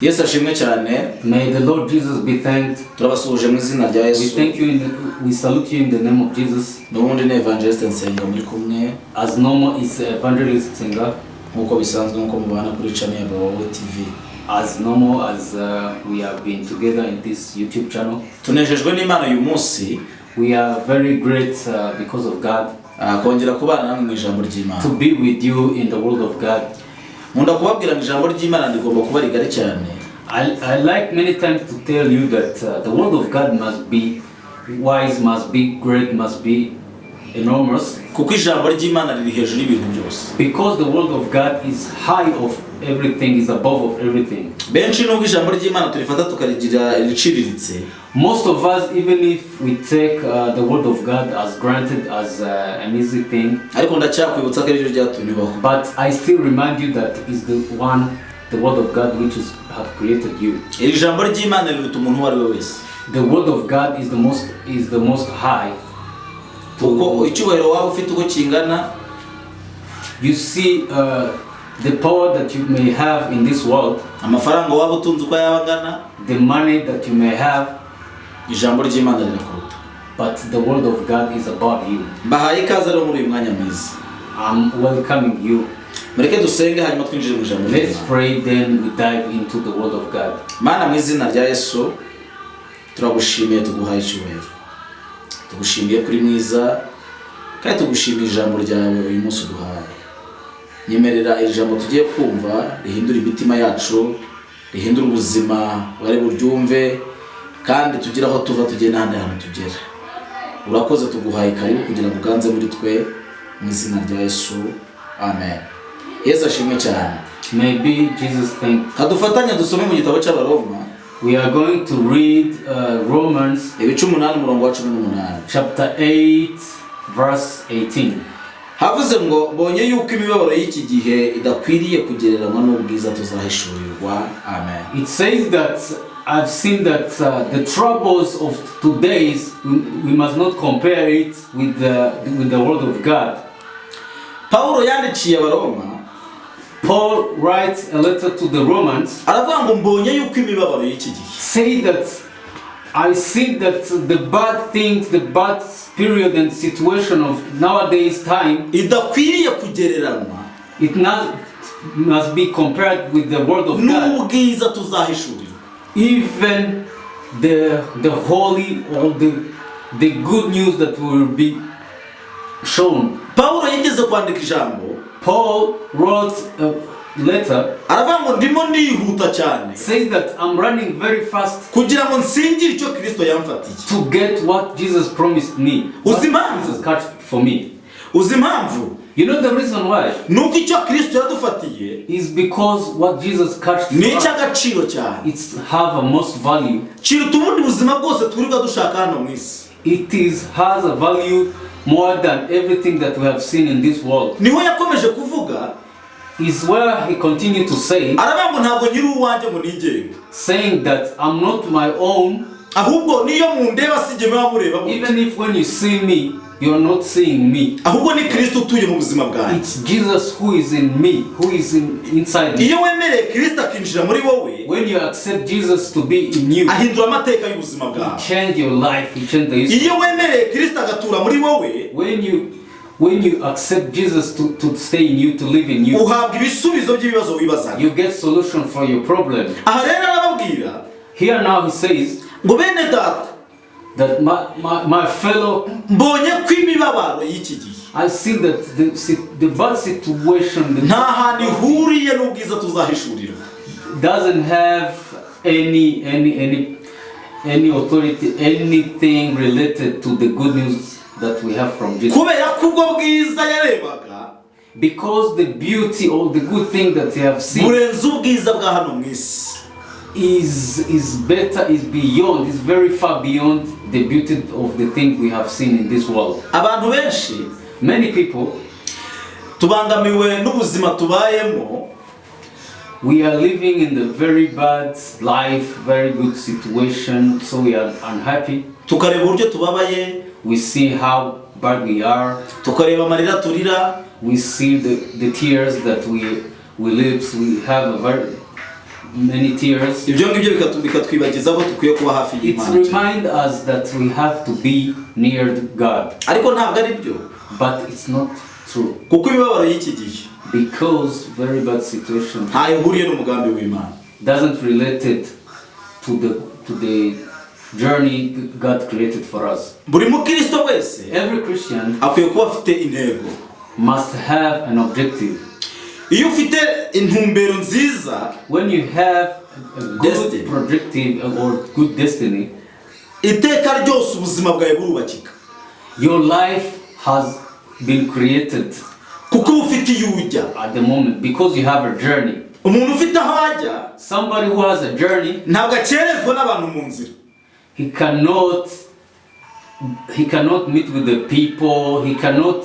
Yes, ashimwe cyane. May the Lord Jesus be thanked. Turabasuje mu izina rya Yesu. We thank you we salute you in the name of Jesus. Nubundi ne evangelist Nsenga muri kumwe. As normal is evangelist Nsenga. Nkuko bisanzwe nko mubana kuri channel ya WOWE TV. As normal as we have been together in this YouTube channel. Tunejejwe n'Imana uyu munsi. We are very great because of God. Kongera kubana namwe mu ijambo ry'Imana. To be with you in the word of God. Munda kubabwira ngo ijambo ry'Imana rigomba kuba rigari cyane. I like many times to tell you that the word of God must be wise, must be great, must be enormous. Kuko ijambo ry'Imana riri hejuru y'ibintu byose. Because the word of God is high of everything, is above of everything. Benshi nubwo ijambo ry'Imana turifata tukarigira riciriritse. Most of us, even if we take the word of God as granted as an easy thing, ariko ndacyakwibutsa ko ryo ryatunyubaho. But I still remind you that is the word of God which have created you. Iri jambo ry'Imana riruta umuntu wari wese. The word of God is the most high. Kuko icyubahiro wawe ufite uko kingana. You see the power that you may have in this world. Amafaranga waba utunze uko yabangana. The money that you may have. Ijambo ry'Imana rirakuruta. But the word of God is above you. Bahaye ikaze rero muri uyu mwanya mwiza. I'm welcoming you. Mureke dusenge hanyuma twinjire mu ijambo ry'Imana. Let's pray, then we dive into the word of God. Mana mu izina rya Yesu turagushimiye tuguhaye icyubahiro. Tugushimiye kuri mwiza kandi tugushimiye ijambo ryawe uyu munsi duhaye. Nyemerera ijambo tugiye kumva rihindura imitima yacu, rihindura ubuzima bari buryumve kandi tugira aho tuva tugenda n'ahandi hantu tugera. Urakoze tuguhaye karibu kugira ngo uganze muri twe mu izina rya Yesu. Amen. Yesu ashimwe cyane. Maybe Jesus thank. Kadufatanya dusome mu gitabo cy'Abaroma. We are going to read Romans ibice 8 umurongo wa 18. Chapter 8 verse 18. Havuze ngo mbonye yuko imibabaro y'iki gihe idakwiriye kugereranywa n'ubwiza tuzahishurirwa. Amen. It says that I've seen that the troubles of today's we must not compare it with the word of God. Paulo yandikiye Abaroma. Paul writes a letter to the Romans. Aravuga ngo mbonye yuko imibabaro y'iki gihe. Say that I see that the bad things, the bad period and situation of nowadays time idakwiriye kugereranywa. It must be compared with the word of God. Nubwiza tuzahishurirwa. Even the holy or the good news that will be shown. Paulo yigeze kwandika ijambo. Paul wrote a letter. Aravuga ngo ndimo ndihuta cyane. Says that I'm running very fast kugira ngo nsingire icyo Kristo yamfatiye. To get what Jesus promised me. Jesus cut for me. Uzimpamvu? You know the reason why? Nuko icyo Kristo yadufatiye is because what Jesus cut for ni cy'agaciro cyane. It's have a most value. Kiruta ubundi buzima bwose turiga dushaka hano mu isi. It has a value more than everything that we have seen in this world. Niho yakomeje kuvuga. Is where he continued to say. Aravuga ngo ntabwo nyiri uwanjye ngo nigenga. Saying that I'm not my own. Ahubwo niyo mundeba sijye mureba. Even if when you see me, you're not seeing me. Ahubwo ni Kristo utuye mu buzima bwanjye. It's Jesus who is in me, who is inside me. Iyo wemereye Kristo akinjira muri wowe. When you accept Jesus to be in you, ahindura amateka y'ubuzima bwawe. He change your life, He change the history. Iyo wemereye Kristo agatura muri wowe. When you accept Jesus to stay in you, to live in you, uhabwa ibisubizo by'ibibazo wibazaga. You get solution for your problem. Aha rero arababwira. Here now he says ngo bene data that my fellow mbonye ko imibabaro y'iki gihe. I see that the bad situation nta hantu ihuriye n'ubwiza tuzahishurirwa. Doesn't have any authority, anything related to the good news that we have from Jesus. Kubera ko ubwo bwiza yarebaga. Because the beauty or the good thing that you have seen burenze ubwiza bwa hano mu isi. Is better, is beyond, is very far beyond the beauty of the thing we have seen in this world. Abantu benshi, many people, tubangamiwe n'ubuzima tubayemo. We are living in the very bad life, very good situation, so we are unhappy. Tukareba uburyo tubabaye. We see how bad we are. Tukareba amarira turira. We see the tears that we live. We have a many tears. ibyo ngibyo bikatwibagiza ko tukwiye kuba hafi It y'Imana. reminds us that we have to be near God. Ariko ntabwo ari byo, But it's not true. kuko imibabaro y'iki gihe Because very bad situation ntaho ihuriye n'umugambi w'Imana. doesn't relate it to the journey God created for us. Buri mukristo wese Every Christian akwiye kuba afite intego. must have an objective. Iyo ufite intumbero nziza, When you have a Destiny. good projective or good destiny, iteka ryose ubuzima bwawe burubakika, your life has been created kuko uba ufite iyo ujya. at the moment because you have a journey. Umuntu ufite aho ajya Somebody who has a journey, ntabwo akerezwa n'abantu mu nzira. he cannot meet with the people. He cannot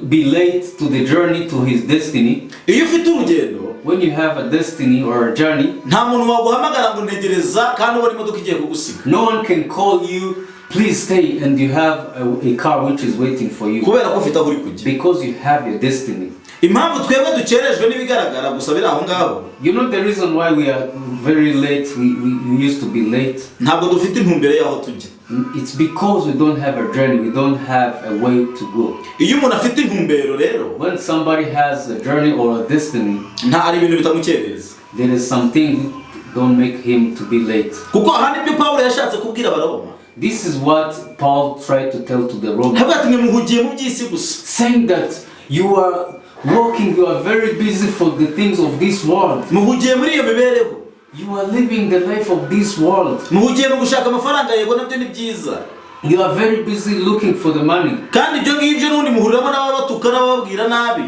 be late to the journey to his destiny. Iyo ufite urugendo, When you have a destiny or a journey, nta muntu waguhamagara ngo ntegereza kandi ubona imodoka igiye kugusiga, no one can call you, please stay, and you have a car which is waiting for you kubera ko ufite aho uri kujya. because you have your destiny. Impamvu twebwe dukerejwe n'ibigaragara gusa biri aho ngaho, You know the reason why we are very late, we used to be late? ntabwo dufite intumbero y'aho tujya. It's because we don't have a journey, we don't have a way to go. Iyo umuntu afite intumbero rero, When somebody has a journey or a destiny, nta ari ibintu bitamukereza, there is something don't make him to be late. kuko aha nibyo Pawulo yashatse kubwira Abaroma. This is what Paul tried to tell to the Romans, Havuga ati muhugiye mu by'isi gusa, saying that you are working, you are very busy for the things of this world. muhugiye muri iyo mibereho, You are living the life of this world. muhugiye mu gushaka amafaranga, yego nabyo ni byiza, You are very busy looking for the money. kandi ibyo ngibyo n'ubundi muhuriramo n'ababatuka n'abababwira nabi.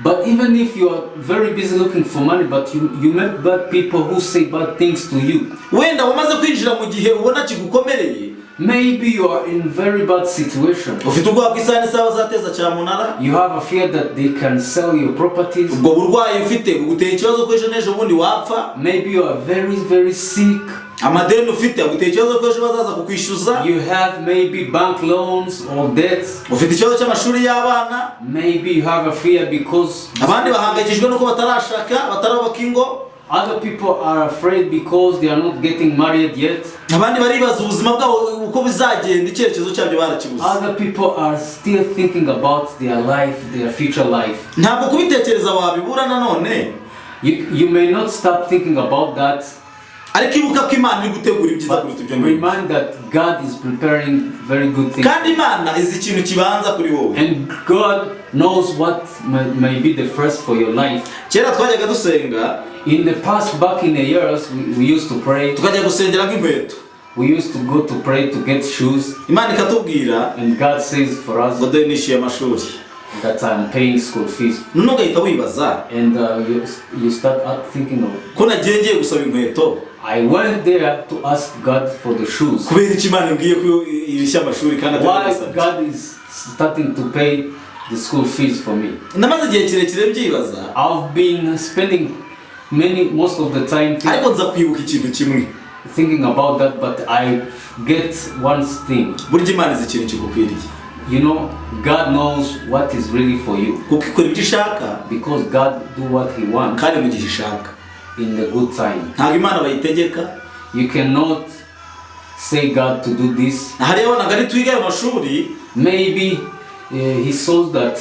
But even if you are very busy looking for money, but you met bad people who say bad things to you. Wenda wamaze kwinjira mu gihe ubona kigukomereye, Maybe you are in very bad situation. ufite ubwoba bw'isaha n'isaha bazateza cyamunara, You have a fear that they can sell your properties. ubwo burwayi ufite buguteye ikibazo ko ejo n'ejo bundi wapfa, Maybe you are very, very sick. amadeni ufite aguteye ikibazo ko ejo bazaza kukwishyuza, You have maybe bank loans or debts. ufite ikibazo cy'amashuri y'abana, Maybe you have a fear because abandi bahangayikishijwe nuko batarashaka, batarubaka ingo, other people are afraid because they are not getting married yet. abandi baribaza ubuzima bwabo uko bizagenda, icyerekezo cyabyo barakibuze. Other people are still thinking about their life, their future life. Ntabwo kubitekereza wabibura nanone, You may not stop thinking about that. ariko ibuka ko Imana iri gutegura ibyiza kuruta ibyo ngibyo, Remind that God is preparing very good things. kandi Imana izi ikintu kibanza kuri wowe. And God knows what may be the first for your life. Kera twajyaga dusenga, In the past, back in the years, we used to pray. tukajya gusengera nk'inkweto, We used to go to pray to get shoes. Imana ikatubwira And God says for us ngo dore nishyuye amashuri. that I'm paying school fees. None ugahita wibaza And you start thinking of, ko nagiye ngiye gusaba inkweto, I went there to ask God for the shoes. kubera iki Imana imbwiye ko irishya amashuri kandi Why atari God is starting to pay the school fees for me? namaze igihe kirekire mbyibaza, I've been spending most of the time ariko nza kwibuka ikintu kimwe, thinking about that, but I get one thing. burya Imana izi ikintu kigukwiriye, You know, God knows what is really for you kuko ikora ibyo ishaka because God do what He wants kandi mu gihe ishaka. in the good time. Ntabwo Imana bayitegeka. You cannot say God to do this. Hari yabonaga ari twiga ayo mashuri, Maybe He saw that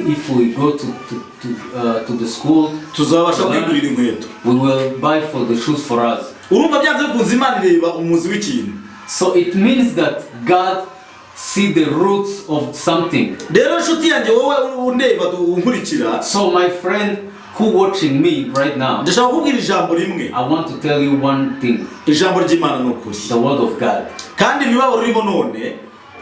if we go to the school, tuzabasha kwigurira inkweto. we will buy for the shoes for us. Urumva byanze bikunze Imana ireba umuzi w'ikintu. So it means that God see the roots of something. Rero nshuti yanjye wowe undeba unkurikira, So my friend who watching me right now, ndashaka kubwira ijambo rimwe. I want to tell you one thing. Ijambo ry'Imana ni ukuri. The word of God. Kandi imibabaro urimo none,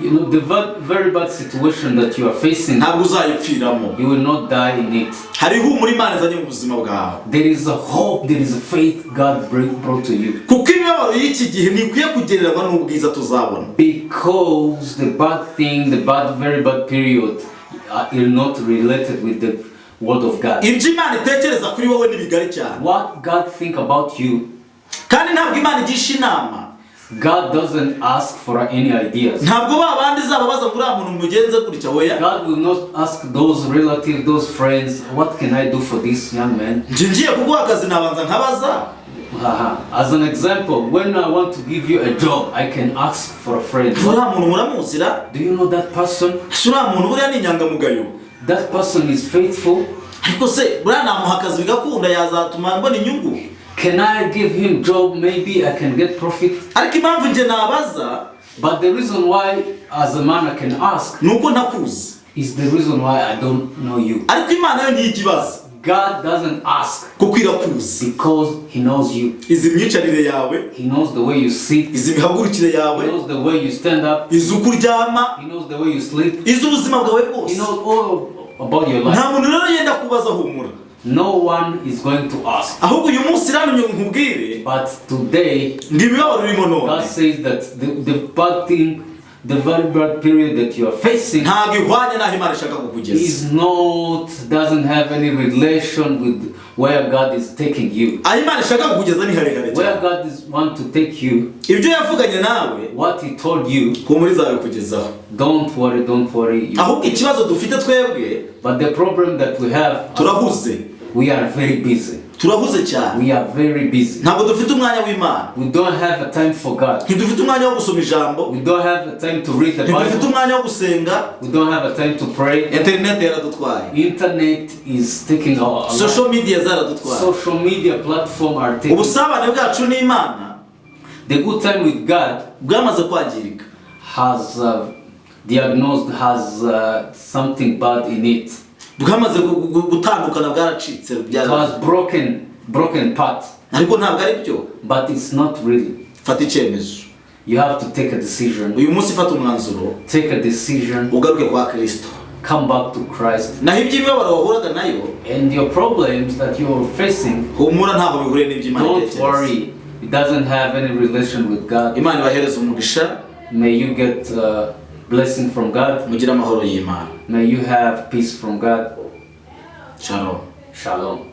You know, the very bad situation that you are facing, ntabwo uzayipfiramo. you will not die in it. Hari ihumure Imana izanye mu buzima bwawe. There is a hope, there is a faith God brought to you. Kuko imibabaro y'iki gihe ntikwiye kugereranywa n'ubwiza tuzabona. Because the very bad period is not related with the word of God. Ibyo Imana itekereza kuri wowe ni bigari cyane. What God think about you, Kandi ntabwo Imana igisha inama God doesn't ask for any ideas. ntabwo babandi zababaza kuri muntu mugenze gutya oya. God will not ask those relatives, those friends, what can I do for this young man? ngiye kuguha akazi nabanza nkabaza. As an example, when I want to give you a job, I can ask for a friend. Do you know that person? That person is faithful. Can I give him job? Maybe I can get profit. But the reason why, as a man, I can ask is the reason why I don't know you. God doesn't ask because He knows you. He knows the way you sit. He knows the way you stand up. He knows the way you sleep. He knows all about your life. No one is going to ask. But today, God says that the bad thing, the very bad period that you are facing doesn't have any relation with where God is taking you. Where God wants to take you, what He told you, don't worry. But the problem that we have, we are very busy. We are very busy. We don't have a time for God. We don't have a time to read the Bible. We don't have a time to pray. Internet is taking our life. Social media platforms are taking. The good time with God has diagnosed, has something bad in it. It was broken part. But it's not really. You have to take a decision. Take a decision. Come back to Christ. And your problems that you're facing, don't worry. It doesn't have any relation with God. May you get blessing from God. May you have peace from God. Shalom. Shalom.